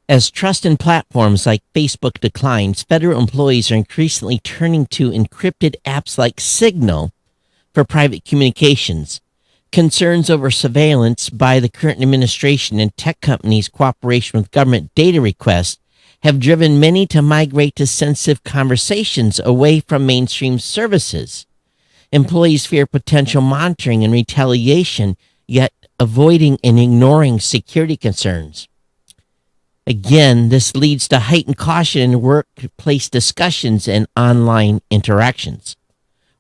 As trust in platforms like Facebook declines, federal employees are increasingly turning to encrypted apps like Signal for private communications. Concerns over surveillance by the current administration and tech companies' cooperation with government data requests have driven many to migrate to sensitive conversations away from mainstream services. Employees fear potential monitoring and retaliation, yet avoiding and ignoring security concerns. Again, this leads to heightened caution in workplace discussions and online interactions.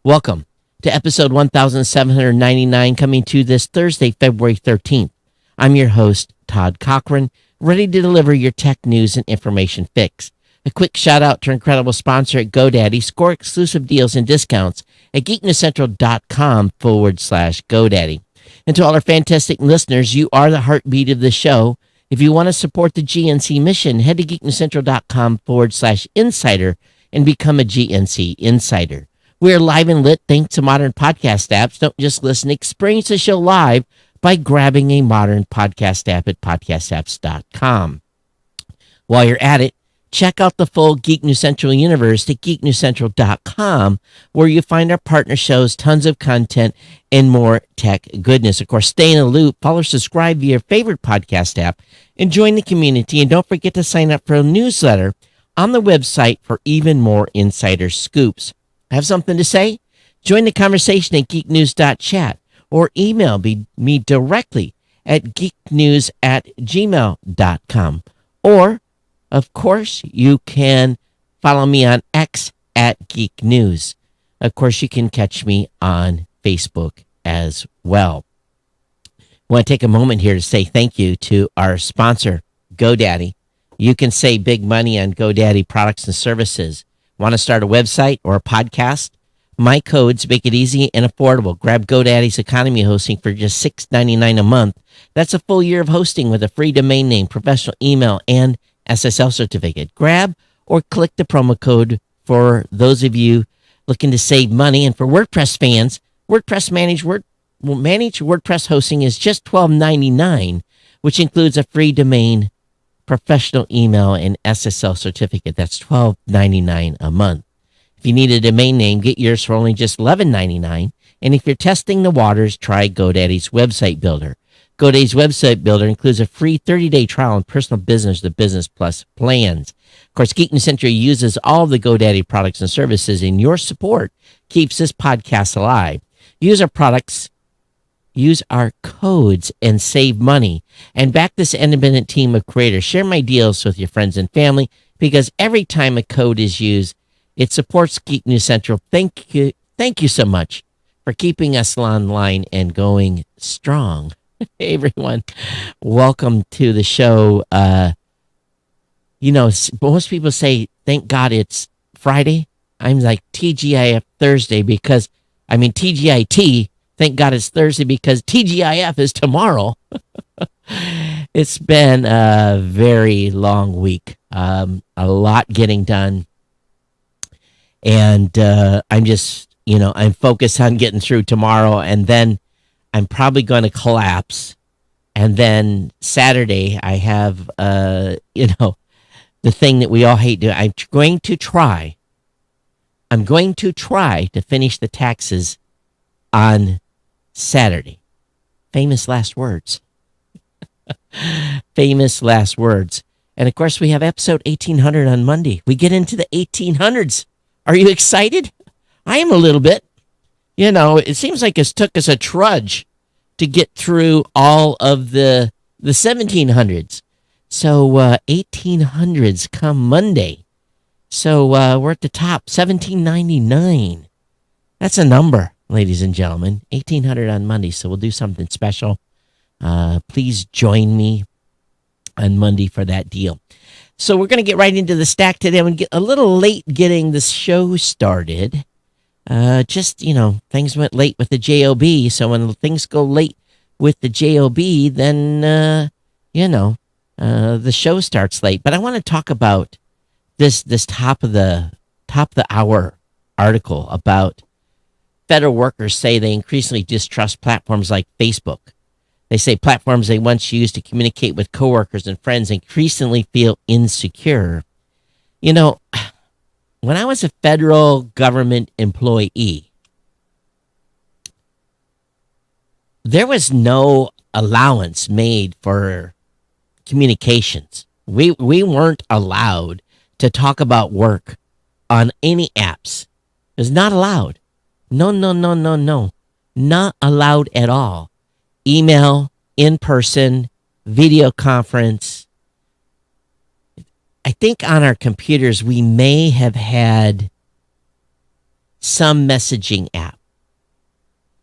Welcome to episode 1799, coming to this Thursday, February 13th. I'm your host, Todd Cochran, ready to deliver your tech news and information fix. A quick shout out to our incredible sponsor at GoDaddy. Score exclusive deals and discounts at geeknewscentral.com/GoDaddy. And to all our fantastic listeners, you are the heartbeat of the show. If you want to support the GNC mission, head to geeknewscentral.com/insider and become a GNC insider. We're live and lit thanks to modern podcast apps. Don't just listen, experience the show live by grabbing a modern podcast app at podcastapps.com. While you're at it, check out the full Geek News Central universe at geeknewscentral.com, where you find our partner shows, tons of content, and more tech goodness. Of course, stay in the loop, follow, subscribe via your favorite podcast app, and join the community. And don't forget to sign up for a newsletter on the website for even more insider scoops. Have something to say? Join the conversation at geeknews.chat or email me directly at geeknews@gmail.com. Or, of course, you can follow me on X at Geek News. Of course, you can catch me on Facebook as well. I want to take a moment here to say thank you to our sponsor, GoDaddy. You can save big money on GoDaddy products and services. Want to start a website or a podcast? My codes make it easy and affordable. Grab GoDaddy's economy hosting for just $6.99 a month. That's a full year of hosting with a free domain name, professional email, and SSL certificate. Grab or click the promo code for those of you looking to save money. And for WordPress fans, managed WordPress hosting is just $12.99, which includes a free domain, professional email, and SSL certificate. That's $12.99 a month. If you need a domain name, get yours for only just $11.99. And if you're testing the waters, try GoDaddy's website builder. GoDaddy's website builder includes a free 30-day trial on personal business to Business Plus plans. Of course, Geek News Central uses all the GoDaddy products and services, and your support keeps this podcast alive. Use our products, use our codes, and save money. And back this independent team of creators. Share my deals with your friends and family, because every time a code is used, it supports Geek News Central. Thank you so much for keeping us online and going strong. Hey, everyone. Welcome to the show. Most people say, thank God it's Friday. I'm like TGIF Thursday because, TGIT. Thank God it's Thursday because TGIF is tomorrow. It's been a very long week. A lot getting done. And I'm focused on getting through tomorrow, and then I'm probably going to collapse. And then Saturday, I have, the thing that we all hate doing. I'm going to try to finish the taxes on Saturday. Famous last words. Famous last words. And of course, we have episode 1800 on Monday. We get into the 1800s. Are you excited? I am a little bit. It seems like it took us a trudge to get through all of the 1700s. So 1800s come Monday. So we're at the top, 1799. That's a number, ladies and gentlemen. 1800 on Monday. So we'll do something special. Please join me on Monday for that deal. So we're going to get right into the stack today. I'm going to get a little late getting the show started. Things went late with the JOB. So when things go late with the JOB, then, the show starts late. But I want to talk about this top of the hour article about federal workers say they increasingly distrust platforms like Facebook. They say platforms they once used to communicate with coworkers and friends increasingly feel insecure. You know, when I was a federal government employee, there was no allowance made for communications. We weren't allowed to talk about work on any apps. It was not allowed. No, no, no, no, no. Not allowed at all. Email, in person, video conference. I think on our computers we may have had some messaging app.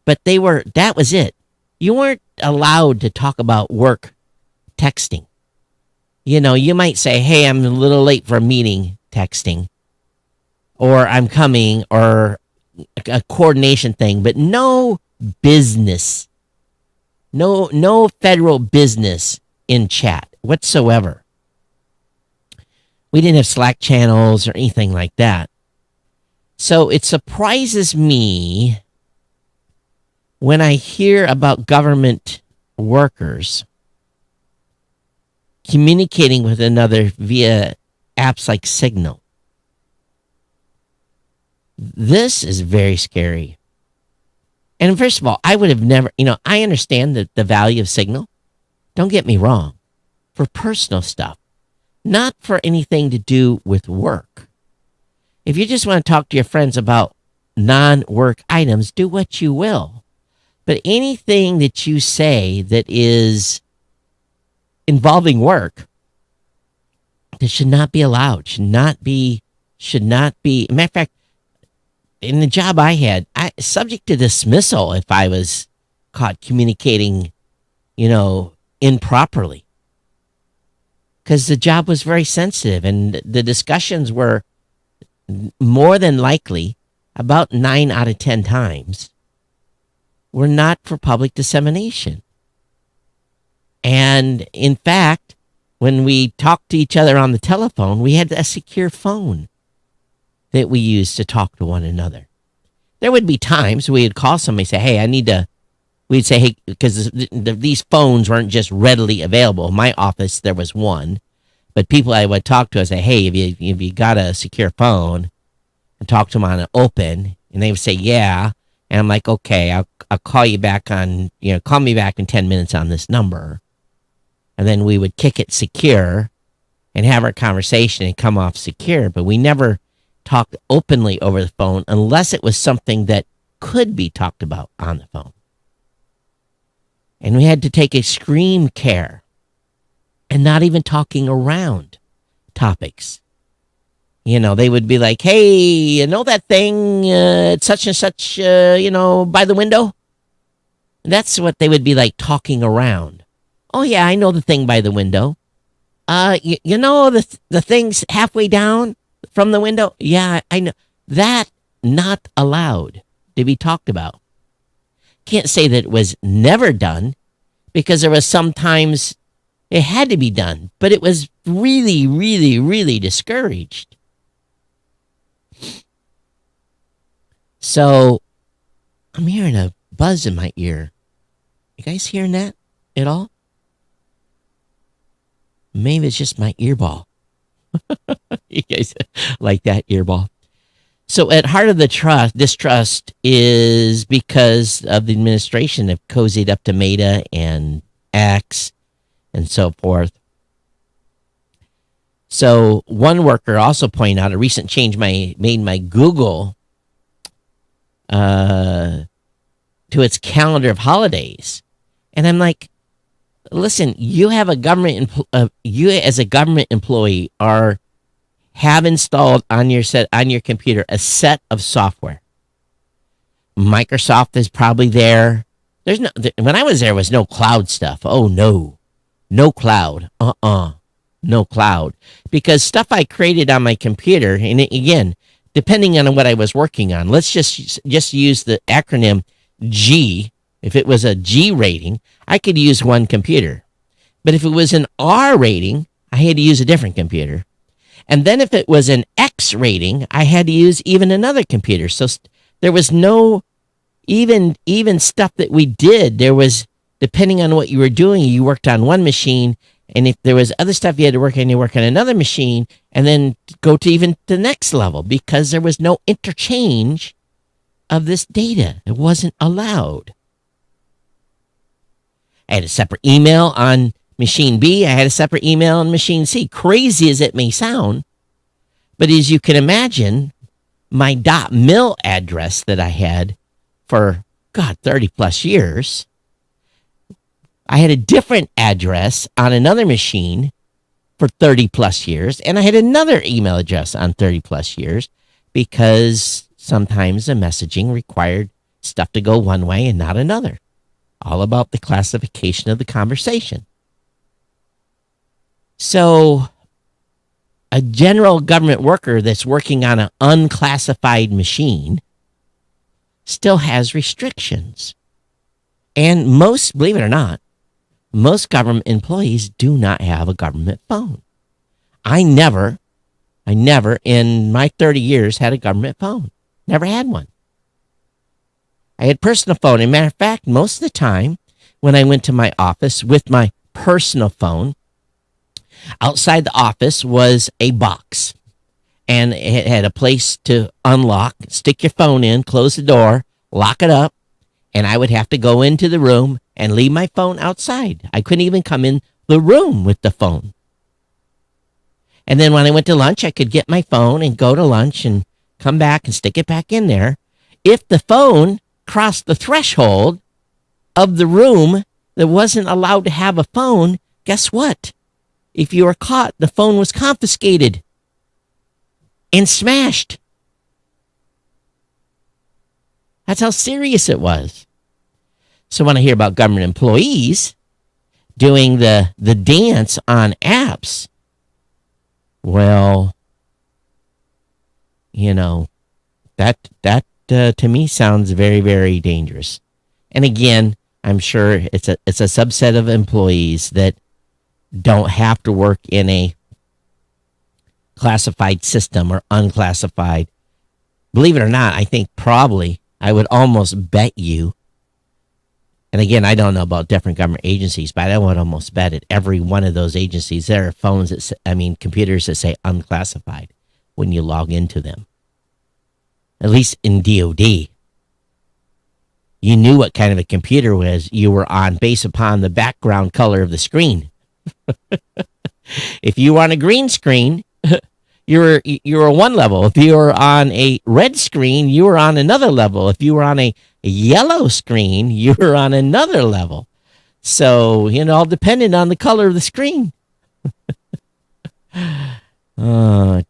But that was it. You weren't allowed to talk about work texting. You know, you might say, hey, I'm a little late for a meeting, texting, or I'm coming, or a coordination thing, but no business, no federal business in chat whatsoever. We didn't have Slack channels or anything like that. So it surprises me when I hear about government workers communicating with another via apps like Signal. This is very scary. And first of all, I would have never, I understand the value of Signal. Don't get me wrong. For personal stuff, not for anything to do with work. If you just want to talk to your friends about non-work items, do what you will. But anything that you say that is involving work, that should not be allowed, should not be, matter of fact, in the job I had, subject to dismissal if I was caught communicating, improperly. Because the job was very sensitive and the discussions were more than likely, about 9 out of 10 times, were not for public dissemination. And in fact, when we talked to each other on the telephone, we had a secure phone that we used to talk to one another. There would be times we would call somebody and say, hey, we'd say, hey, because these phones weren't just readily available. In my office, there was one. But people I would talk to, I say, hey, if you got a secure phone, and talk to them on an open, and they would say, yeah. And I'm like, okay, I'll call you back call me back in 10 minutes on this number. And then we would kick it secure and have our conversation and come off secure. But we never talked openly over the phone unless it was something that could be talked about on the phone. And we had to take extreme care and not even talking around topics. They would be like, hey, that thing, it's such and such, by the window? That's what they would be like, talking around. Oh, yeah, I know the thing by the window. The thing's halfway down from the window? Yeah, I know. That not allowed to be talked about. Can't say that it was never done, because there was sometimes it had to be done, but it was really, really, really discouraged. So I'm hearing a buzz in my ear. You guys hearing that at all? Maybe it's just my earball. You guys like that earball? So at heart of the distrust is because of the administration have cozied up to Meta and X and so forth. So one worker also pointed out a recent change made my Google to its calendar of holidays. And I'm like, listen, you have you as a government employee have installed on your computer a set of software. Microsoft is probably there. When I was there was no cloud stuff. Oh no cloud. No cloud, because stuff I created on my computer, and again, depending on what I was working on, let's just use the acronym G. If it was a G rating, I could use one computer. But if it was an R rating, I had to use a different computer. And then if it was an X rating, I had to use even another computer. So there was no, even stuff that we did, there was depending on what you were doing, you worked on one machine. And if there was other stuff you had to work on, you work on another machine and then go to even the next level because there was no interchange of this data. It wasn't allowed. I had a separate email on machine B. I had a separate email on machine C. Crazy as it may sound, but as you can imagine, my .mil address that I had for, 30 plus years, I had a different address on another machine for 30 plus years, and I had another email address on 30 plus years because sometimes the messaging required stuff to go one way and not another. All about the classification of the conversation. So a general government worker that's working on an unclassified machine still has restrictions. And most, believe it or not, most government employees do not have a government phone. I never in my 30 years had a government phone. Never had one. I had personal phone. As a matter of fact, most of the time when I went to my office with my personal phone, outside the office was a box. And it had a place to unlock, stick your phone in, close the door, lock it up, and I would have to go into the room and leave my phone outside. I couldn't even come in the room with the phone. And then when I went to lunch, I could get my phone and go to lunch and come back and stick it back in there. If the phone crossed the threshold of the room that wasn't allowed to have a phone, guess what? If you were caught, the phone was confiscated and smashed. That's how serious it was. So when I hear about government employees doing the dance on apps, well, that to me sounds very, very dangerous. And again, I'm sure it's a subset of employees that don't have to work in a classified system or unclassified. Believe it or not, I think probably I would almost bet you, and again, I don't know about different government agencies, but I would almost bet at every one of those agencies there are computers that say unclassified when you log into them. At least in DOD. You knew what kind of a computer you were on based upon the background color of the screen. If you were on a green screen, you were one level. If you were on a red screen, you were on another level. If you were on a yellow screen, you were on another level. So, all depended on the color of the screen.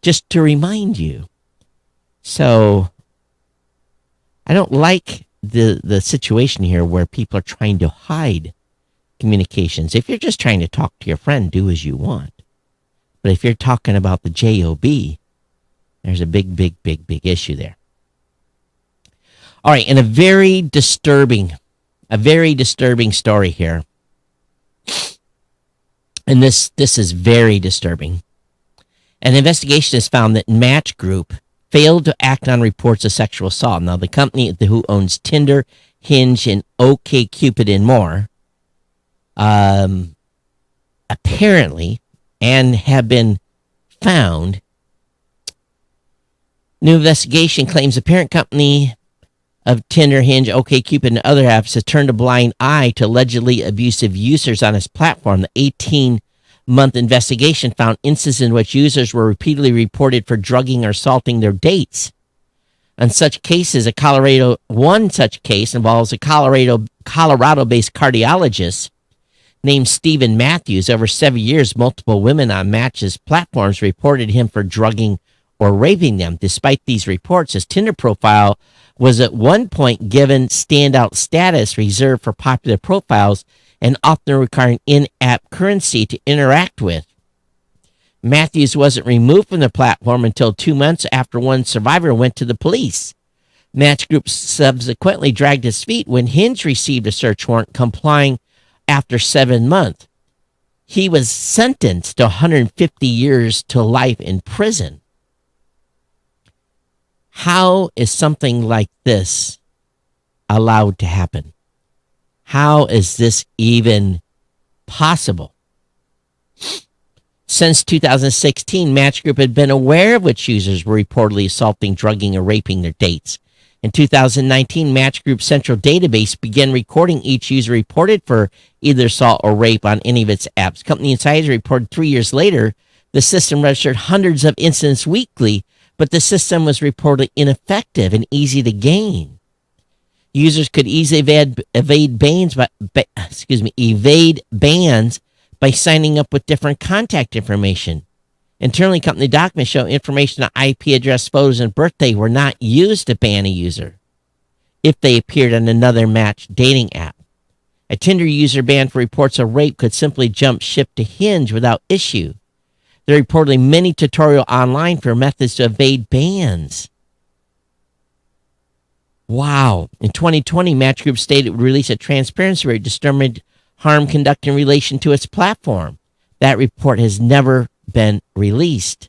Just to remind you. So, I don't like the situation here where people are trying to hide communications. If you're just trying to talk to your friend, do as you want. But if you're talking about the JOB, there's a big, big, big, big issue there. All right, and a very disturbing story here. And this is very disturbing. An investigation has found that Match Group failed to act on reports of sexual assault. Now, the company who owns Tinder, Hinge, and OkCupid and more, apparently, and have been found. New investigation claims the parent company of Tinder, Hinge, OkCupid, and other apps has turned a blind eye to allegedly abusive users on its platform. The 18-month investigation found instances in which users were repeatedly reported for drugging or assaulting their dates. In such cases, one such case involves a Colorado-based cardiologist named Stephen Matthews. Over 7 years, multiple women on Match's platforms reported him for drugging or raping them. Despite these reports, his Tinder profile was at one point given standout status reserved for popular profiles and often requiring in-app currency to interact with. Matthews wasn't removed from the platform until 2 months after one survivor went to the police. Match Group subsequently dragged his feet when Hinge received a search warrant, complying after 7 months. He was sentenced to 150 years to life in prison. How is something like this allowed to happen? How is this even possible? Since 2016, Match Group had been aware of which users were reportedly assaulting, drugging, or raping their dates. In 2019, Match Group's central database began recording each user reported for either assault or rape on any of its apps. Company insiders reported 3 years later the system registered hundreds of incidents weekly, but the system was reportedly ineffective and easy to gain. Users could easily evade bans by signing up with different contact information. Internally, company documents show information on IP address, photos, and birthday were not used to ban a user if they appeared on another Match dating app. A Tinder user banned for reports of rape could simply jump ship to Hinge without issue. There are reportedly many tutorials online for methods to evade bans. Wow. In 2020, Match Group stated it would release a transparency rate determined harm conducted in relation to its platform. That report has never been released.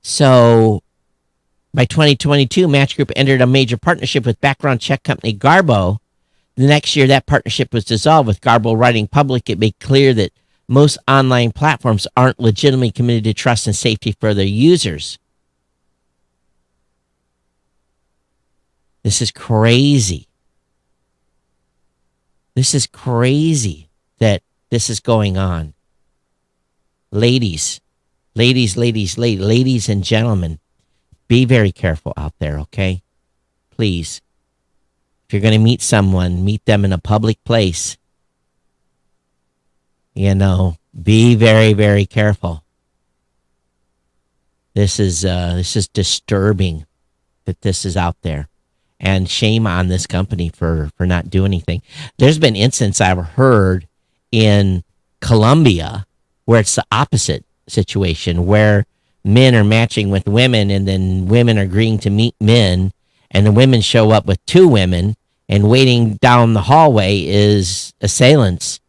So, by 2022, Match Group entered a major partnership with background check company Garbo. The next year, that partnership was dissolved, with Garbo writing public it made clear that most online platforms aren't legitimately committed to trust and safety for their users. This is crazy. This is crazy that this is going on. Ladies and gentlemen, be very careful out there, okay? Please. If you're going to meet someone, meet them in a public place. Be very, very careful. This is disturbing that this is out there. And shame on this company for not doing anything. There's been instances I've heard in Colombia where it's the opposite situation, where men are matching with women and then women are agreeing to meet men, and the women show up with two women, and waiting down the hallway is assailants,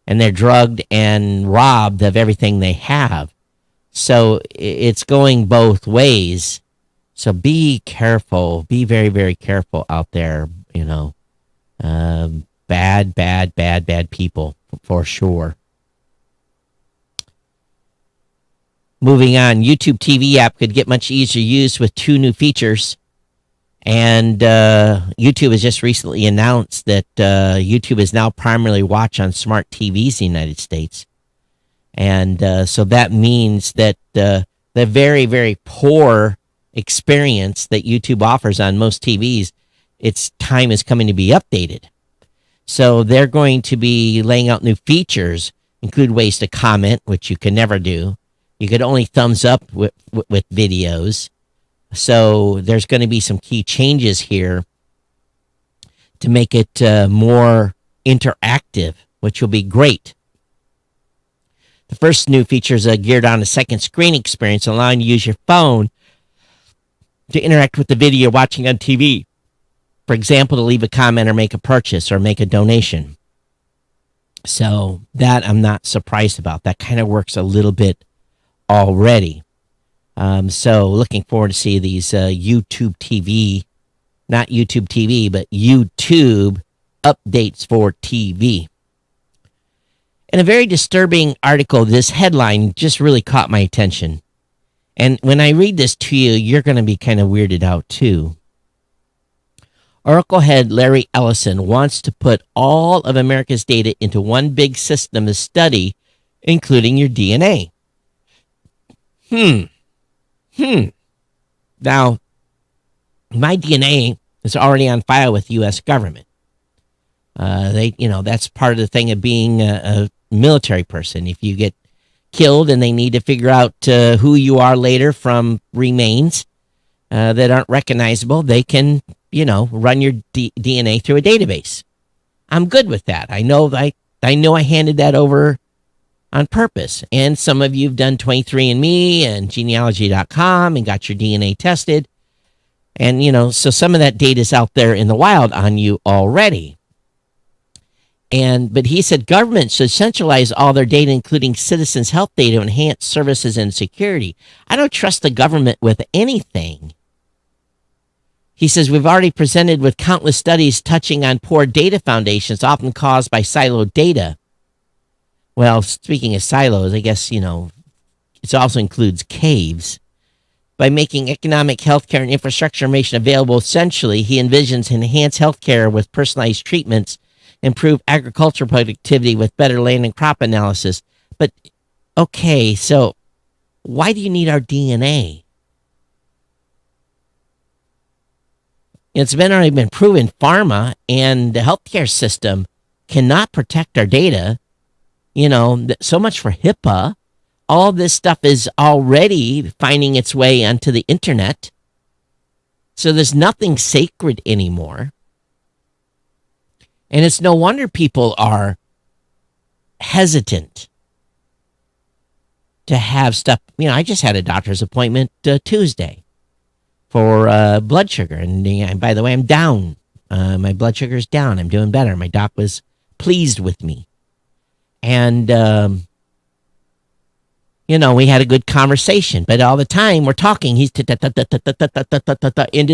and they're drugged and robbed of everything they have. So it's going both ways. So be careful. Be very, very careful out there. Bad people for sure. Moving on, YouTube TV app could get much easier use with 2 new features. And YouTube has just recently announced that YouTube is now primarily watched on smart TVs in the United States. And so that means that the very, very poor experience that YouTube offers on most TVs, its time is coming to be updated. So they're going to be laying out new features, include ways to comment, which you can never do. You could only thumbs up with videos. So there's going to be some key changes here to make it more interactive, which will be great. The first new feature is geared on a second screen experience, allowing you to use your phone to interact with the video you're watching on TV. For example, to leave a comment or make a purchase or make a donation. So that I'm not surprised about. That kind of works a little bit already. So looking forward to see these YouTube TV, not YouTube TV, but YouTube updates for TV. In a very disturbing article, this headline just really caught my attention. And when I read this to you, you're going to be kind of weirded out too. Oracle head Larry Ellison wants to put all of America's data into one big system to study, including your DNA. Now, my DNA is already on file with the U.S. government. That's part of the thing of being a military person. If you get killed and they need to figure out who you are later from remains that aren't recognizable, they can, run your DNA through a database. I'm good with that. I know I handed that over on purpose. And some of you have done 23andMe and genealogy.com and got your DNA tested. And, so some of that data is out there in the wild on you already. But he said governments should centralize all their data, including citizens' health data, to enhance services and security. I don't trust the government with anything. He says, we've already presented with countless studies touching on poor data foundations, often caused by siloed data. Well, speaking of silos, I guess, it also includes caves. By making economic, healthcare, and infrastructure information available essentially, he envisions enhanced healthcare with personalized treatments, improve agricultural productivity with better land and crop analysis. But, okay, so why do you need our DNA? It's already been proven pharma and the healthcare system cannot protect our data. So much for HIPAA. All this stuff is already finding its way onto the internet. So there's nothing sacred anymore. And it's no wonder people are hesitant to have stuff. I just had a doctor's appointment Tuesday for blood sugar. And by the way, I'm down. My blood sugar is down. I'm doing better. My doc was pleased with me. And, we had a good conversation. But all the time we're talking, he's into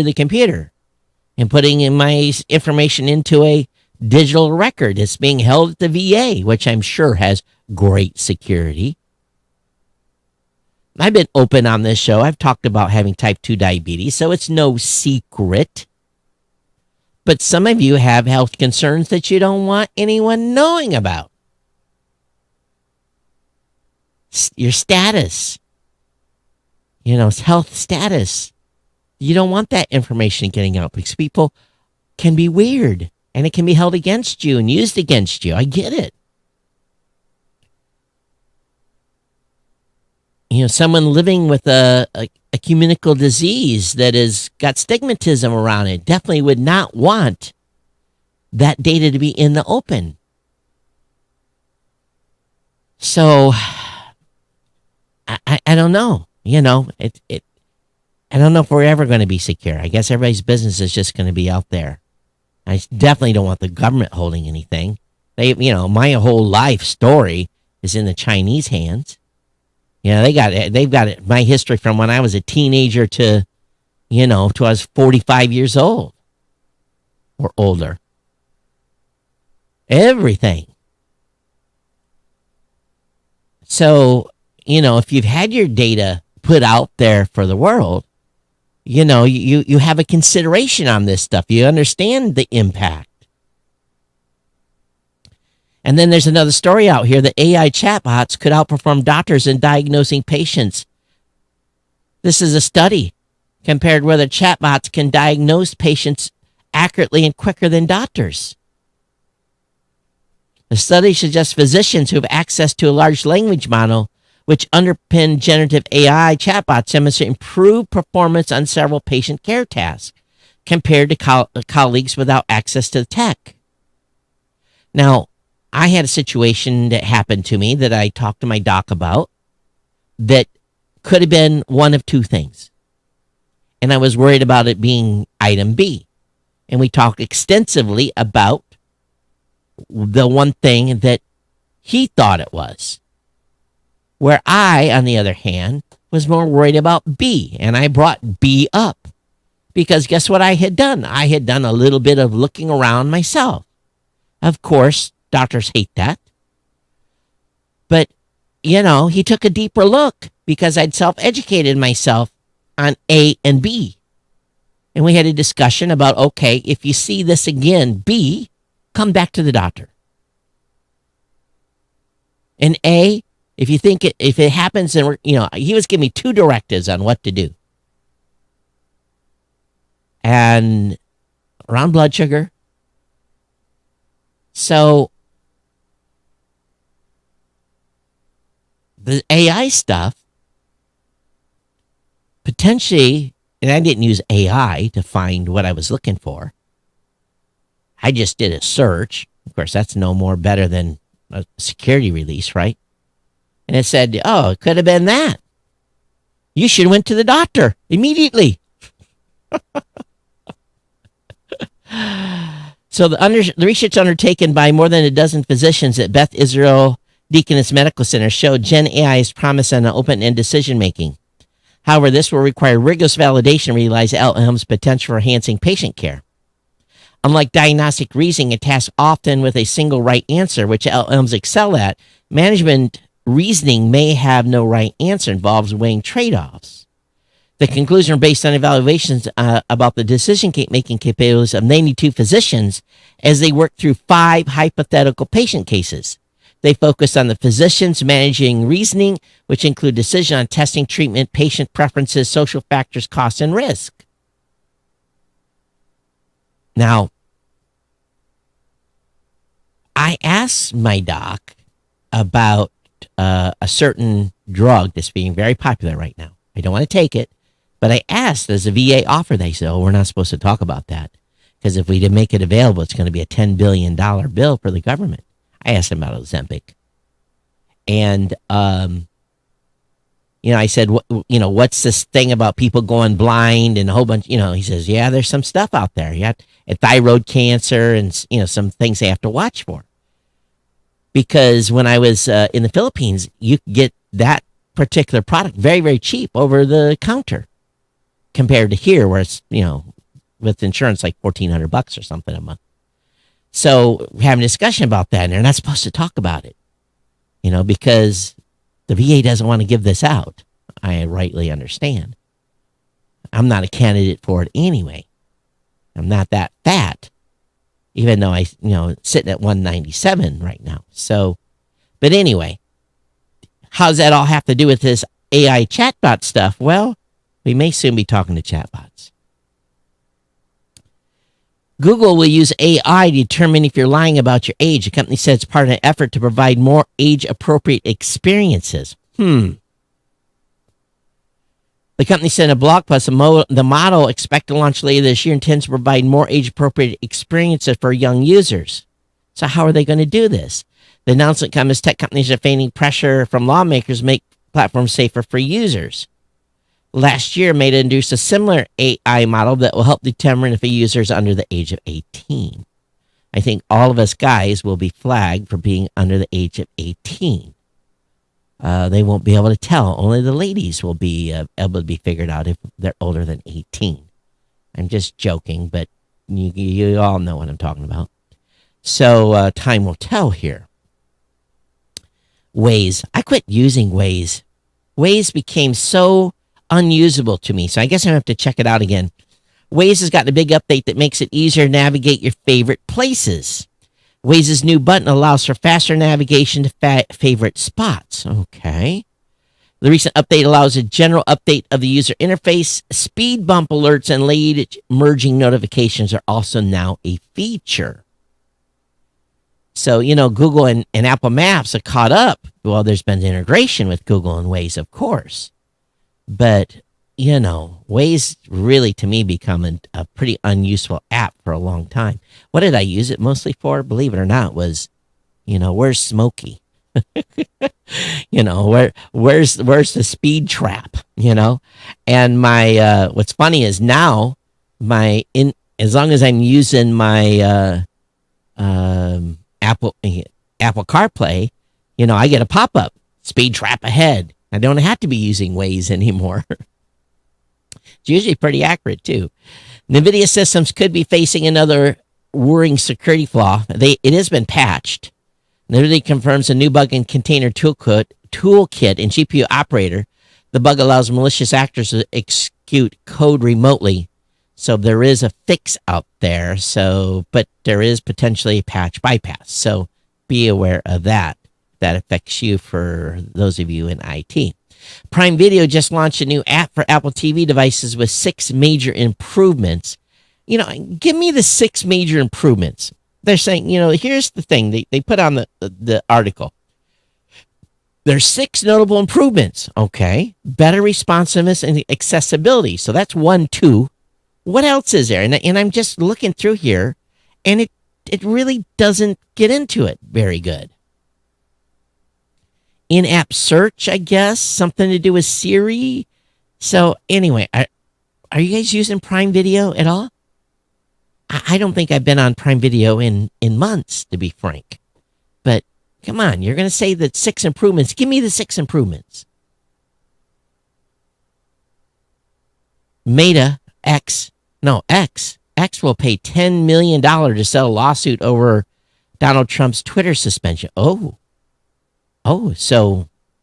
the computer and putting in my information into a digital record. It's being held at the VA, which I'm sure has great security. I've been open on this show. I've talked about having type 2 diabetes, so it's no secret. But some of you have health concerns that you don't want anyone knowing about. Your status, health status. You don't want that information getting out because people can be weird and it can be held against you and used against you. I get it. Someone living with a communicable disease that has got stigmatism around it definitely would not want that data to be in the open. So I don't know. I don't know if we're ever going to be secure. I guess everybody's business is just going to be out there. I definitely don't want the government holding anything. My whole life story is in the Chinese hands. They've got it. My history from when I was a teenager to I was 45 years old or older. Everything. So, if you've had your data put out there for the world, you have a consideration on this stuff. You understand the impact. And then there's another story out here that AI chatbots could outperform doctors in diagnosing patients. This is a study compared whether chatbots can diagnose patients accurately and quicker than doctors. The study suggests physicians who have access to a large language model which underpin generative AI chatbots demonstrate improved performance on several patient care tasks compared to colleagues without access to the tech. Now, I had a situation that happened to me that I talked to my doc about that could have been one of two things. And I was worried about it being item B. And we talked extensively about the one thing that he thought it was. Where I, on the other hand, was more worried about B. And I brought B up. Because guess what I had done? I had done a little bit of looking around myself. Of course, doctors hate that. But, he took a deeper look because I'd self-educated myself on A and B. And we had a discussion about, okay, if you see this again, B, come back to the doctor. And A, if it happens, and he was giving me 2 directives on what to do. And around blood sugar. So the AI stuff, potentially, and I didn't use AI to find what I was looking for. I just did a search. Of course, that's no more better than a security release, right? And it said, oh, it could have been that. You should have went to the doctor immediately. So the research undertaken by more than a dozen physicians at Beth Israel Deaconess Medical Center showed Gen AI's promise on open-end decision-making. However, this will require rigorous validation to realize LLM's potential for enhancing patient care. Unlike diagnostic reasoning, a task often with a single right answer, which LLMs excel at, management reasoning may have no right answer, involves weighing trade-offs. The conclusion are based on evaluations about the decision-making capabilities of 92 physicians as they worked through 5 hypothetical patient cases. They focused on the physicians managing reasoning, which include decision on testing, treatment, patient preferences, social factors, cost, and risk. Now, I asked my doc about a certain drug that's being very popular right now. I don't want to take it, but I asked, does the VA offer? They said, oh, we're not supposed to talk about that because if we didn't make it available, it's going to be a $10 billion bill for the government. I asked him about Ozempic. And, I said, what's this thing about people going blind and a whole bunch, he says, yeah, there's some stuff out there. You have thyroid cancer and, some things they have to watch for. Because when I was in the Philippines, you could get that particular product very, very cheap over the counter compared to here where it's, with insurance like $1,400 or something a month. So we're having a discussion about that and they're not supposed to talk about it, because the VA doesn't want to give this out. I rightly understand. I'm not a candidate for it anyway. I'm not that fat, even though I, sitting at 197 right now. So, but anyway, how's that all have to do with this AI chatbot stuff? Well, we may soon be talking to chatbots. Google will use AI to determine if you're lying about your age. The company said it's part of an effort to provide more age-appropriate experiences. The company said in a blog post, the model expected to launch later this year intends to provide more age-appropriate experiences for young users. So how are they going to do this? The announcement comes as tech companies are facing pressure from lawmakers to make platforms safer for users. Last year, Meta introduced a similar AI model that will help determine if a user is under the age of 18. I think all of us guys will be flagged for being under the age of 18. They won't be able to tell. Only the ladies will be able to be figured out if they're older than 18. I'm just joking, but you all know what I'm talking about. So time will tell here. Waze. I quit using Waze. Waze became so unusable to me, so I guess I have to check it out again. Waze has gotten a big update that makes it easier to navigate your favorite places. Waze's new button allows for faster navigation to favorite spots. Okay. The recent update allows a general update of the user interface. Speed bump alerts and late merging notifications are also now a feature. So, Google and Apple Maps are caught up. Well, there's been integration with Google and Waze, of course. But, Waze really, to me, become a pretty unuseful app for a long time. What did I use it mostly for? Believe it or not, was, where's Smokey? Where's the speed trap? And my, what's funny is now as long as I'm using my Apple CarPlay, I get a pop-up, speed trap ahead. I don't have to be using Waze anymore. It's usually pretty accurate, too. NVIDIA systems could be facing another worrying security flaw. It has been patched. NVIDIA confirms a new bug in container toolkit and GPU operator. The bug allows malicious actors to execute code remotely. So there is a fix out there. But there is potentially a patch bypass. So be aware of that. That affects you for those of you in IT. Prime Video just launched a new app for Apple TV devices with 6 major improvements. Give me the 6 major improvements. They're saying, here's the thing. They put on the article. There's 6 notable improvements. Okay. Better responsiveness and accessibility. So that's 1, 2. What else is there? And I'm just looking through here, and it really doesn't get into it very good. In-app search, I guess, something to do with Siri. So anyway, are you guys using Prime Video at all? I don't think I've been on Prime Video in months, to be frank. But come on, you're going to say that 6 improvements. Give me the 6 improvements. Meta, X will pay $10 million to settle a lawsuit over Donald Trump's Twitter suspension. So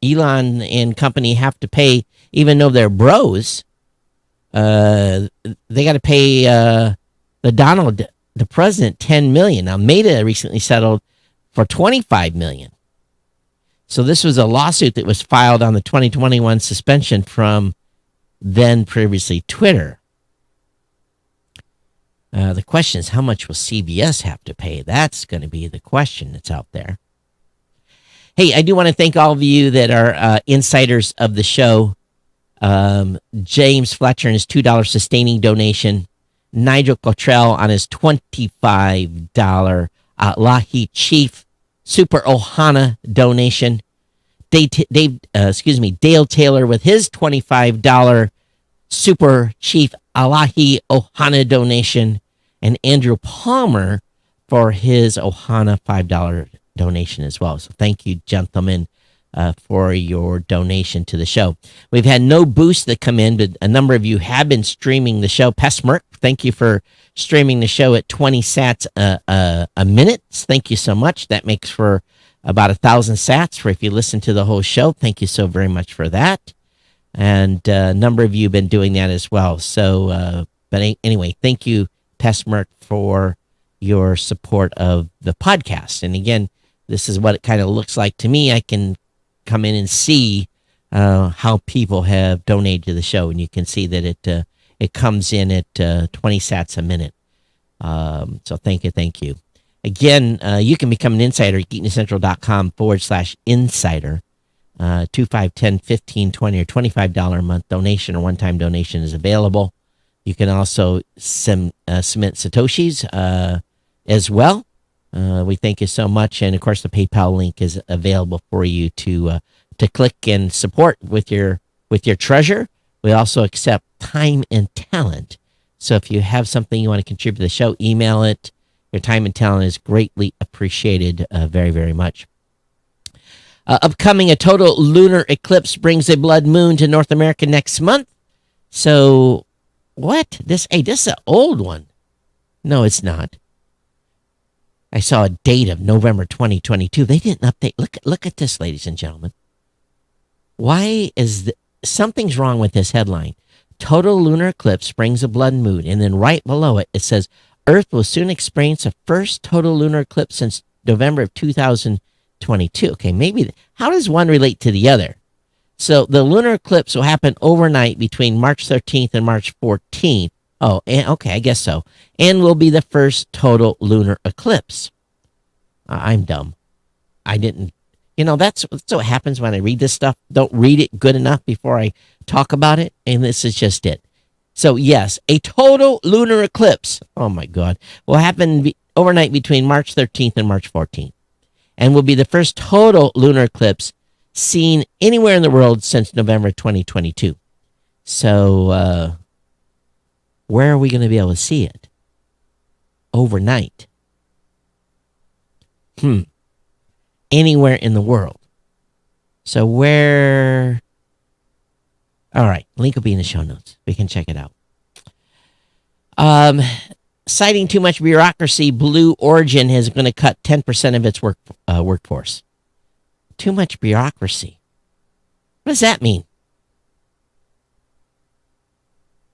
Elon and company have to pay, even though they're bros. They got to pay the president, $10 million. Now, Meta recently settled for $25 million. So this was a lawsuit that was filed on the 2021 suspension from then previously Twitter. The question is, how much will CBS have to pay? That's going to be the question that's out there. Hey, I do want to thank all of you that are insiders of the show. James Fletcher and his $2 sustaining donation. Nigel Cottrell on his $25 Lahi Chief Super Ohana donation. Dale Taylor with his $25 Super Chief Alahi Ohana donation, and Andrew Palmer for his Ohana $5 donation as well. So thank you, gentlemen, for your donation to the show. We've had no boosts that come in, but a number of you have been streaming the show. Pessmerk, thank you for streaming the show at 20 sats a minute. Thank you so much. That makes for about 1,000 sats for if you listen to the whole show. Thank you so very much for that. And a number of you have been doing that as well. So, but anyway, thank you, Pessmerk, for your support of the podcast. And again, this is what it kind of looks like to me. I can come in and see how people have donated to the show, and you can see that it comes in at 20 sats a minute. So thank you. Again, you can become an insider at geeknewscentral.com/insider. 2, 5, 10, 15, 20, or $25 a month donation or one-time donation is available. You can also submit Satoshis as well. We thank you so much. And, of course, the PayPal link is available for you to click and support with your treasure. We also accept time and talent. So if you have something you want to contribute to the show, email it. Your time and talent is greatly appreciated very, very much. Upcoming, a total lunar eclipse brings a blood moon to North America next month. So, what? This is an old one. No, it's not. I saw a date of November 2022. They didn't update. Look at this, ladies and gentlemen. Why is something's wrong with this headline? Total lunar eclipse brings a blood moon, and then right below it, it says Earth will soon experience a first total lunar eclipse since November of 2022. Okay, maybe. How does one relate to the other? So the lunar eclipse will happen overnight between March 13th and March 14th. Oh, okay, I guess so. And will be the first total lunar eclipse. I'm dumb. I didn't. That's what happens when I read this stuff. Don't read it good enough before I talk about it. And this is just it. So, yes, a total lunar eclipse, oh my God, will happen overnight between March 13th and March 14th. And will be the first total lunar eclipse seen anywhere in the world since November 2022. So, where are we going to be able to see it? Overnight. Anywhere in the world. So where... All right, link will be in the show notes. We can check it out. Citing too much bureaucracy, Blue Origin is going to cut 10% of its workforce. Too much bureaucracy. What does that mean?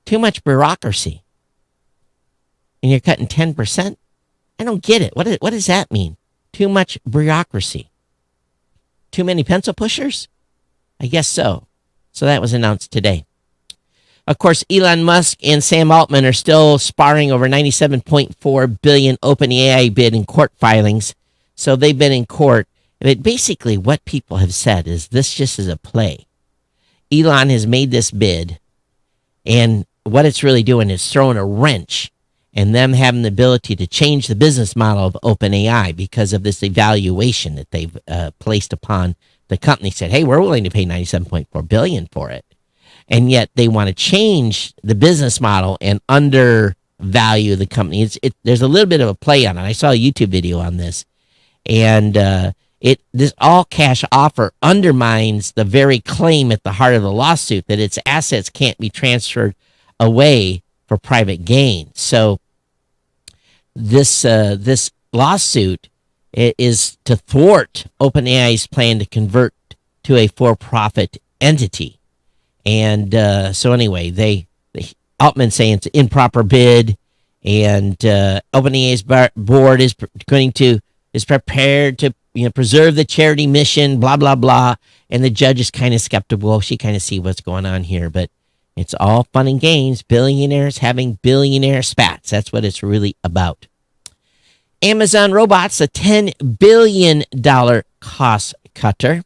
Too much bureaucracy. And you're cutting 10%? I don't get it. What does that mean? Too much bureaucracy. Too many pencil pushers? I guess so. So that was announced today. Of course, Elon Musk and Sam Altman are still sparring over $97.4 billion OpenAI bid in court filings. So they've been in court. But basically what people have said is this just is a play. Elon has made this bid, and what it's really doing is throwing a wrench and them having the ability to change the business model of OpenAI because of this evaluation that they've placed upon the company. Said, hey, we're willing to pay $97.4 billion for it. And yet they want to change the business model and undervalue the company. There's a little bit of a play on it. I saw a YouTube video on this. And this all-cash offer undermines the very claim at the heart of the lawsuit that its assets can't be transferred away for private gain. So this lawsuit is to thwart OpenAI's plan to convert to a for-profit entity. And so anyway, Altman saying it's an improper bid, and OpenAI's board is prepared to preserve the charity mission, blah blah blah. And the judge is kind of skeptical. She kind of see what's going on here, but it's all fun and games. Billionaires having billionaire spats. That's what it's really about. Amazon robots, a $10 billion cost cutter.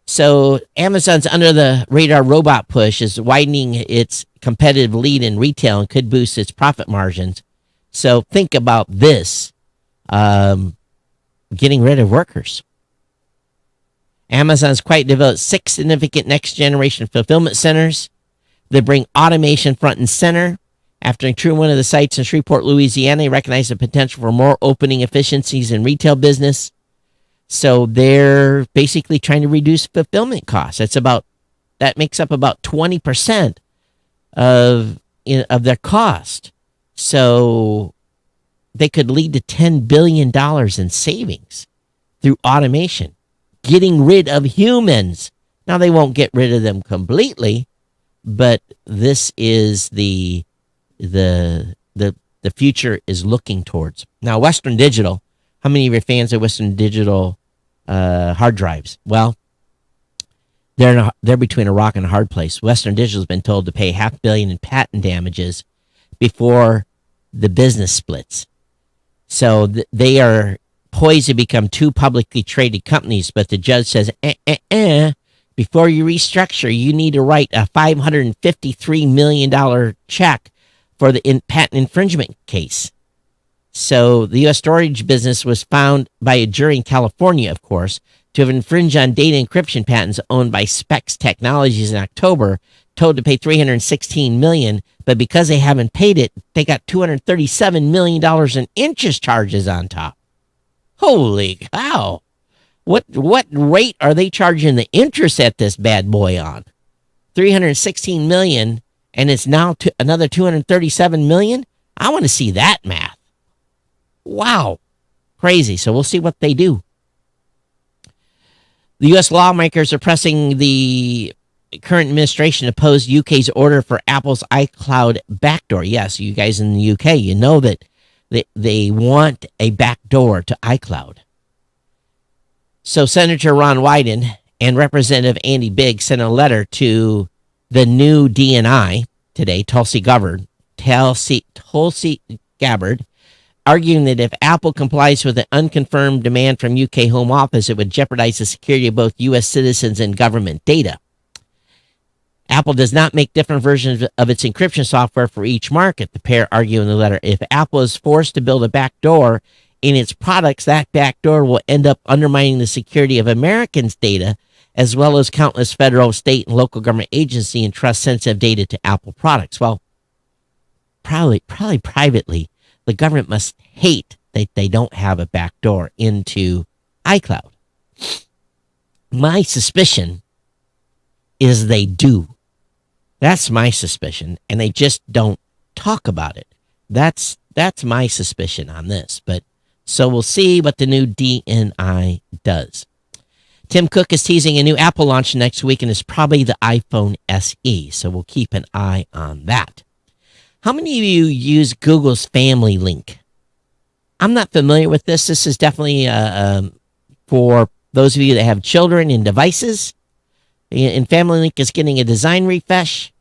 So Amazon's under the radar robot push is widening its competitive lead in retail and could boost its profit margins. So think about this, getting rid of workers. Amazon's quite developed 6 significant next generation fulfillment centers that bring automation front and center. After touring one of the sites in Shreveport, Louisiana, they recognize the potential for more opening efficiencies in retail business. So they're basically trying to reduce fulfillment costs. That makes up about 20% of their cost. So they could lead to $10 billion in savings through automation, getting rid of humans. Now they won't get rid of them completely, but this is the future is looking towards. Now, Western Digital, how many of your fans of Western Digital hard drives? Well, they're between a rock and a hard place. Western Digital has been told to pay $500 million in patent damages before the business splits. So they are poised to become 2 publicly traded companies, but the judge says, before you restructure, you need to write a $553 million check for the patent infringement case. So the U.S. storage business was found by a jury in California, of course, to have infringed on data encryption patents owned by Specs Technologies in October, told to pay $316 million, but because they haven't paid it, they got $237 million in interest charges on top. Holy cow. What rate are they charging the interest at this bad boy on? $316 million, and it's now another $237 million? I want to see that math. Wow. Crazy. So we'll see what they do. The U.S. lawmakers are pressing the current administration to oppose UK's order for Apple's iCloud backdoor. Yes, you guys in the UK, you know that they want a backdoor to iCloud. So Senator Ron Wyden and Representative Andy Biggs sent a letter to the new DNI today, Tulsi Gabbard, arguing that if Apple complies with an unconfirmed demand from UK Home Office, it would jeopardize the security of both U.S. citizens and government data. Apple does not make different versions of its encryption software for each market, the pair argue in the letter. If Apple is forced to build a backdoor in its products, that backdoor will end up undermining the security of Americans' data, as well as countless federal, state, and local government agency entrust sensitive data to Apple products. Well, probably privately, the government must hate that they don't have a backdoor into iCloud. My suspicion is they do. That's my suspicion, and they just don't talk about it. That's my suspicion on this. But so we'll see what the new DNI does. Tim Cook is teasing a new Apple launch next week, and it's probably the iPhone SE. So we'll keep an eye on that. How many of you use Google's Family Link? I'm not familiar with this. This is definitely for those of you that have children and devices. And Family Link is getting a design refresh.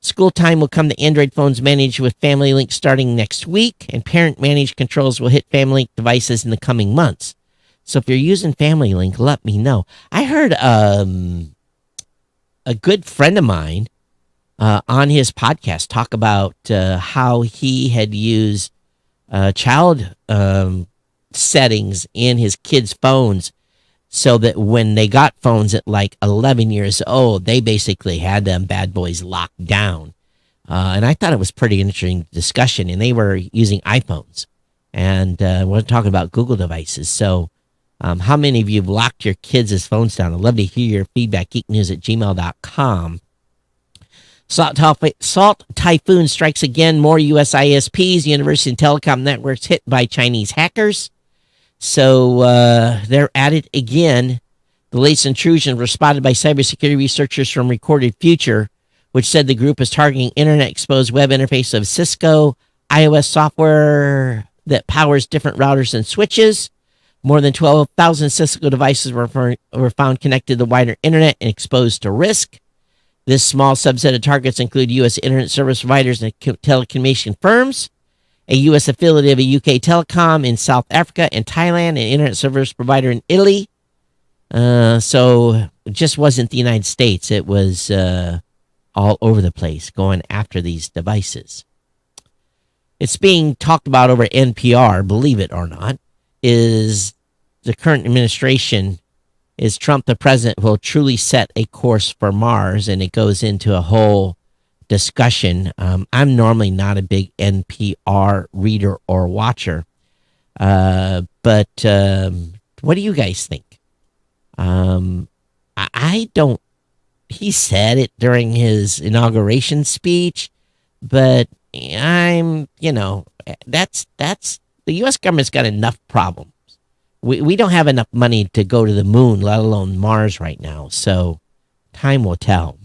School time will come to Android phones managed with Family Link starting next week, and parent-managed controls will hit Family Link devices in the coming months. So if you're using Family Link, let me know. I heard a good friend of mine on his podcast talk about how he had used child settings in his kids' phones, so that when they got phones at like 11 years old, they basically had them bad boys locked down. And I thought it was pretty interesting discussion. And they were using iPhones. And we're talking about Google devices. So how many of you have locked your kids' phones down? I'd love to hear your feedback, geeknews@gmail.com. Salt typhoon strikes again. More U.S. ISPs, University and Telecom networks hit by Chinese hackers. So they're at it again. The latest intrusion was spotted by cybersecurity researchers from Recorded Future, which said the group is targeting internet-exposed web interface of Cisco iOS software that powers different routers and switches. More than 12,000 Cisco devices were found connected to the wider internet and exposed to risk. This small subset of targets include U.S. internet service providers and telecommunication firms, a U.S. affiliate of a U.K. telecom in South Africa and Thailand, an internet service provider in Italy. So it just wasn't the United States. It was all over the place going after these devices. It's being talked about over NPR, believe it or not, is the current administration, is Trump the president, will truly set a course for Mars, and it goes into a whole discussion. I'm normally not a big NPR reader or watcher, but what do you guys think? I don't. He said it during his inauguration speech, but that's the U.S. government's got enough problems. We don't have enough money to go to the moon, let alone Mars right now. So time will tell.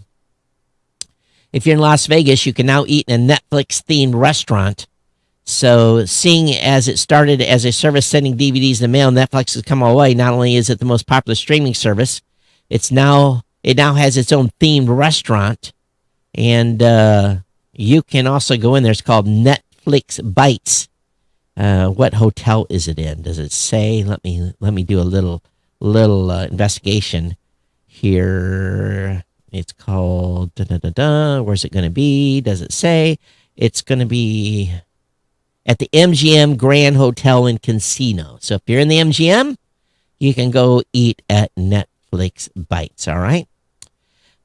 If you're in Las Vegas, you can now eat in a Netflix-themed restaurant. So seeing as it started as a service sending DVDs in the mail, Netflix has come away. Not only is it the most popular streaming service, it now has its own themed restaurant. And you can also go in there. It's called Netflix Bites. What hotel is it in? Does it say? Let me do a little investigation here. It's called Where's it going to be? Does it say? It's going to be at the MGM Grand Hotel and Casino. So if you're in the MGM, you can go eat at Netflix Bites. All right.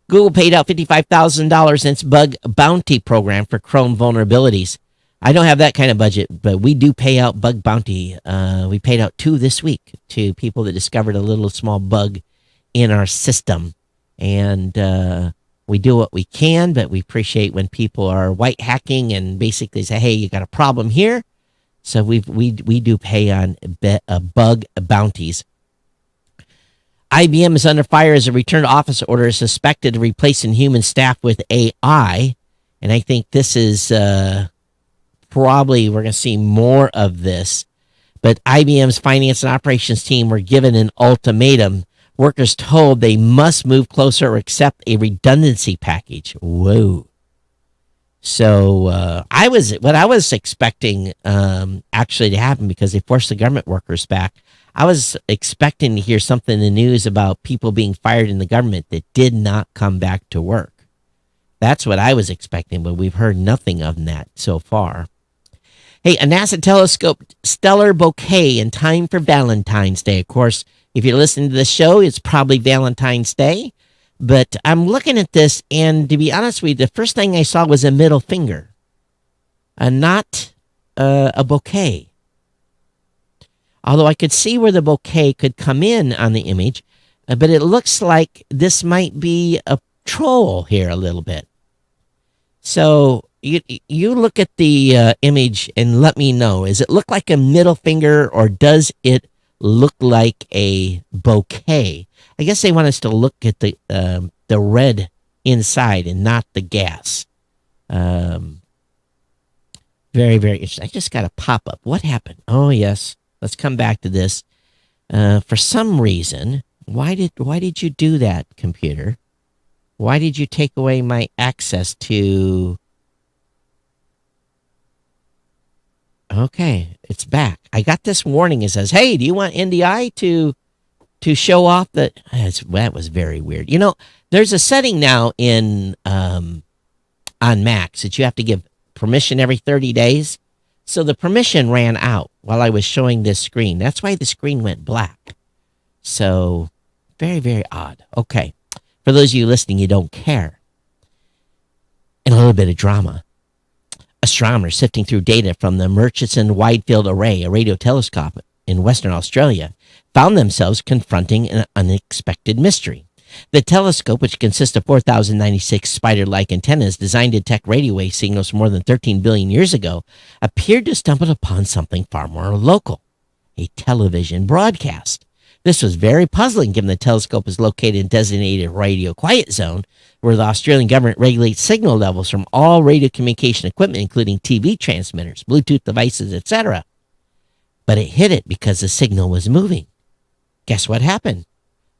Google paid out $55,000 in its bug bounty program for Chrome vulnerabilities. I don't have that kind of budget, but we do pay out bug bounty. We paid out 2 this week to people that discovered a little small bug in our system. And we do what we can, but we appreciate when people are white hacking and basically say, hey, you got a problem here. So we do pay on bug bounties. IBM is under fire as a return to office order is suspected of replacing human staff with AI. And I think this is probably we're going to see more of this. But IBM's finance and operations team were given an ultimatum. Workers told they must move closer or accept a redundancy package. Whoa. So I was expecting actually to happen because they forced the government workers back. I was expecting to hear something in the news about people being fired in the government that did not come back to work. That's what I was expecting, but we've heard nothing of that so far. Hey, a NASA telescope stellar bouquet in time for Valentine's Day. Of course, if you're listening to the show, it's probably Valentine's Day. But I'm looking at this, and to be honest with you, the first thing I saw was a middle finger, not a bouquet. Although I could see where the bouquet could come in on the image, but it looks like this might be a troll here a little bit. So you look at the image and let me know. Does it look like a middle finger, or does it look like a bouquet? I guess they want us to look at the red inside and not the gas. Very, very interesting. I just got a pop-up. What happened? Oh, yes. Let's come back to this. For some reason, why did you do that, computer? Why did you take away my access to... Okay, it's back. I got this warning. It says, hey, do you want NDI to show off that? That was very weird. You know, there's a setting now on Macs that you have to give permission every 30 days. So the permission ran out while I was showing this screen. That's why the screen went black. So very, very odd. Okay. For those of you listening, you don't care. And a little bit of drama. Astronomers sifting through data from the Murchison Wide Field Array, a radio telescope in Western Australia, found themselves confronting an unexpected mystery. The telescope, which consists of 4,096 spider-like antennas designed to detect radio wave signals from more than 13 billion years ago, appeared to stumble upon something far more local, a television broadcast. This was very puzzling given the telescope is located in a designated radio quiet zone where the Australian government regulates signal levels from all radio communication equipment, including TV transmitters, Bluetooth devices, etc. But it hit it because the signal was moving. Guess what happened?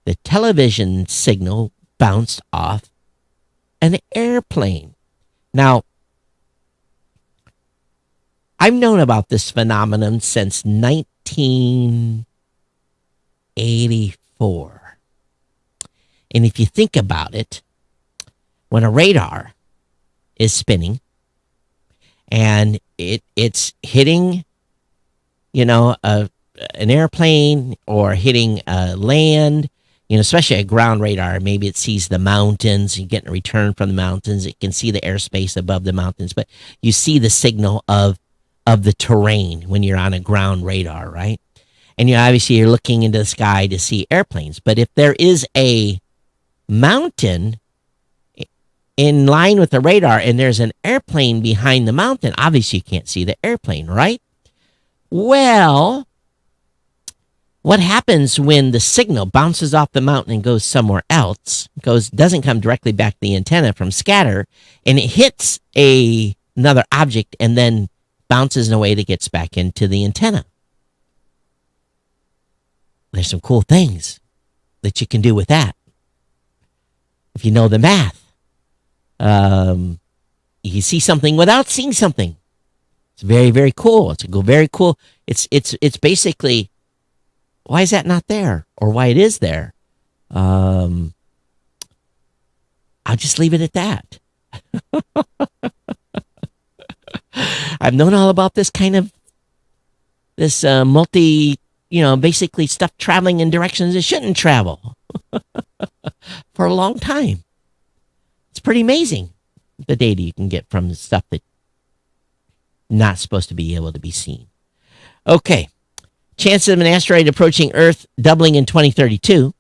The television signal bounced off an airplane. Now, I've known about this phenomenon since 1984. And if you think about it, when a radar is spinning and it's hitting, an airplane or hitting land, especially a ground radar, maybe it sees the mountains, you get a return from the mountains, it can see the airspace above the mountains, but you see the signal of the terrain when you're on a ground radar, right? And obviously you're looking into the sky to see airplanes. But if there is a mountain in line with the radar and there's an airplane behind the mountain, obviously you can't see the airplane, right? Well, what happens when the signal bounces off the mountain and goes somewhere else, doesn't come directly back to the antenna from scatter, and it hits another object and then bounces in a way that gets back into the antenna? There's some cool things that you can do with that. If you know the math, you see something without seeing something. It's very, very cool. It's very cool. It's basically, why is that not there, or why it is there? I'll just leave it at that. I've known all about this multi, basically stuff traveling in directions it shouldn't travel for a long time. It's pretty amazing, the data you can get from stuff that not supposed to be able to be seen. Okay. Chances of an asteroid approaching Earth doubling in 2032.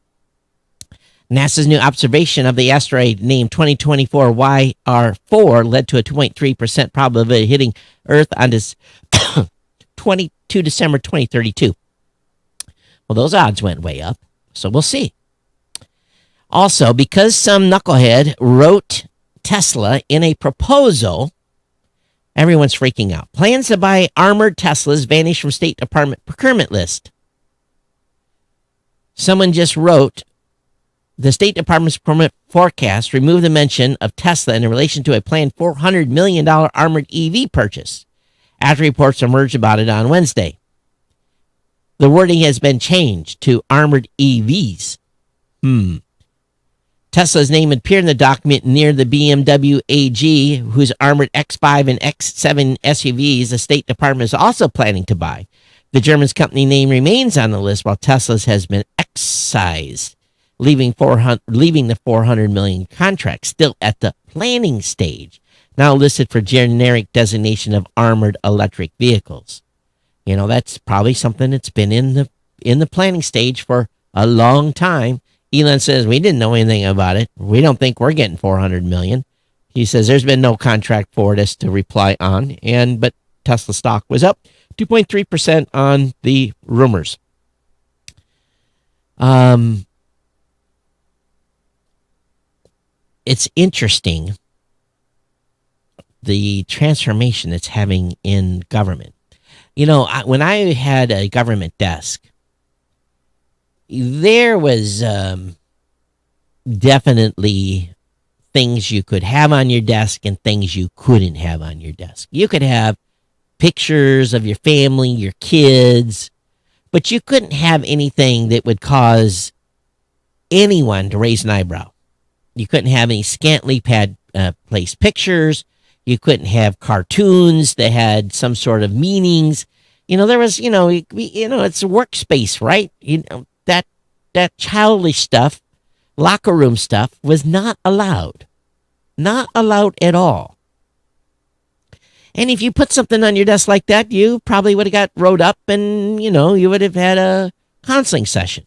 NASA's new observation of the asteroid named 2024 YR4 led to a 2.3% probability of hitting Earth on this 22 December 2032. Well, those odds went way up, so we'll see. Also, because some knucklehead wrote Tesla in a proposal, everyone's freaking out. Plans to buy armored Teslas vanish from State Department procurement list. Someone just wrote, the State Department's procurement forecast removed the mention of Tesla in relation to a planned $400 million armored EV purchase after reports emerged about it on Wednesday. The wording has been changed to armored EVs. Tesla's name appeared in the document near the BMW AG, whose armored X5 and X7 SUVs the State Department is also planning to buy. The German company name remains on the list, while Tesla's has been excised, leaving the $400 million contract still at the planning stage, now listed for generic designation of armored electric vehicles. That's probably something that's been in the planning stage for a long time. Elon says, we didn't know anything about it. We don't think we're getting $400 million. He says there's been no contract for us to reply on. But Tesla stock was up 2.3% on the rumors. It's interesting, the transformation it's having in government. When I had a government desk, there was definitely things you could have on your desk and things you couldn't have on your desk. You could have pictures of your family, your kids, but you couldn't have anything that would cause anyone to raise an eyebrow. You couldn't have any scantily placed pictures. You couldn't have cartoons that had some sort of meanings. There was, it's a workspace, right? That childish stuff, locker room stuff, was not allowed. Not allowed at all. And if you put something on your desk like that, you probably would have got wrote up and, you would have had a counseling session.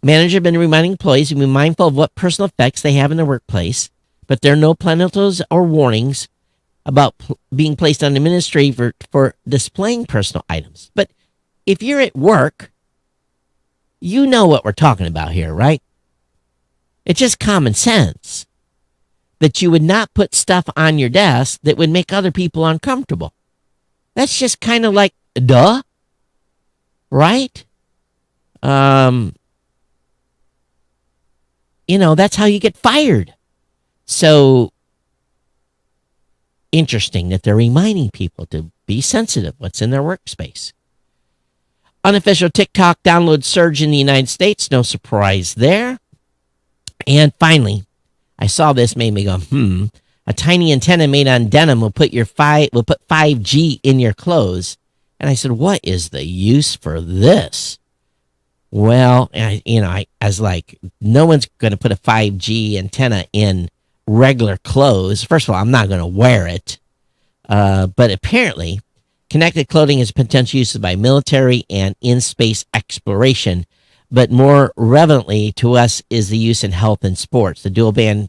Managers have been reminding employees to be mindful of what personal effects they have in their workplace, but there are no penalties or warnings about being placed on administrative for displaying personal items. But if you're at work, you know what we're talking about here, right? It's just common sense that you would not put stuff on your desk that would make other people uncomfortable. That's just kind of like, duh, right? That's how you get fired. So interesting that they're reminding people to be sensitive what's in their workspace. Unofficial TikTok download surge in the United States. No surprise there. And finally, I saw this, made me go, A tiny antenna made on denim will put 5G in your clothes. And I said, what is the use for this? Well, I was like, no one's going to put a 5G antenna in regular clothes. First of all, I'm not going to wear it. But apparently, connected clothing has potential uses by military and in-space exploration. But more relevantly to us is the use in health and sports. The dual band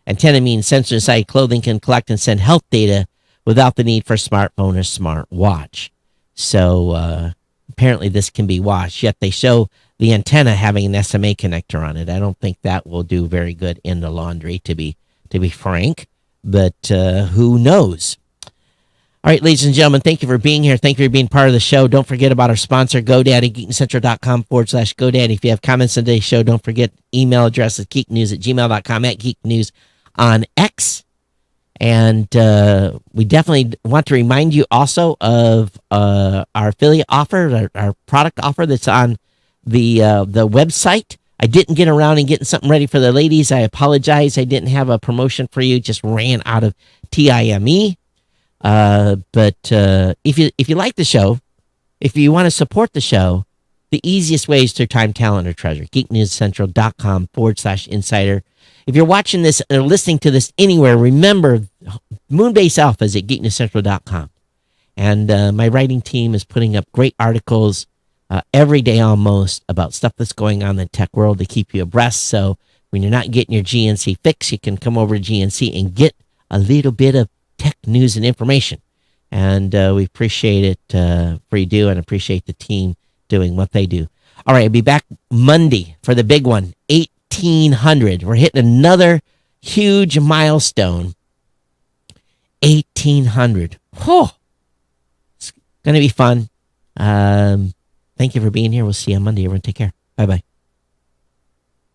antenna means sensor inside clothing can collect and send health data without the need for a smartphone or smart watch. So apparently this can be washed, yet they show the antenna having an SMA connector on it. I don't think that will do very good in the laundry, to be frank, but who knows? All right, ladies and gentlemen, thank you for being here. Thank you for being part of the show. Don't forget about our sponsor, GoDaddy, geeknewscentral.com/GoDaddy. If you have comments on today's show, don't forget email address is geeknews@gmail.com, @geeknews on X. And we definitely want to remind you also of our affiliate offer, our product offer that's on the website. I didn't get around and getting something ready for the ladies. I apologize. I didn't have a promotion for you. Just ran out of time. But if you like the show, if you want to support the show, the easiest way is through Time, Talent, or Treasure. geeknewscentral.com/insider. If you're watching this or listening to this anywhere, remember Moonbase Alpha is at geeknewscentral.com. And my writing team is putting up great articles every day almost about stuff that's going on in the tech world to keep you abreast. So when you're not getting your GNC fix, you can come over to GNC and get a little bit of tech news and information. And we appreciate it for you do, and appreciate the team doing what they do. All right, I'll be back Monday for the big one, 1,800. We're hitting another huge milestone, 1,800. Oh, it's going to be fun. Thank you for being here. We'll see you on Monday. Everyone take care. Bye-bye.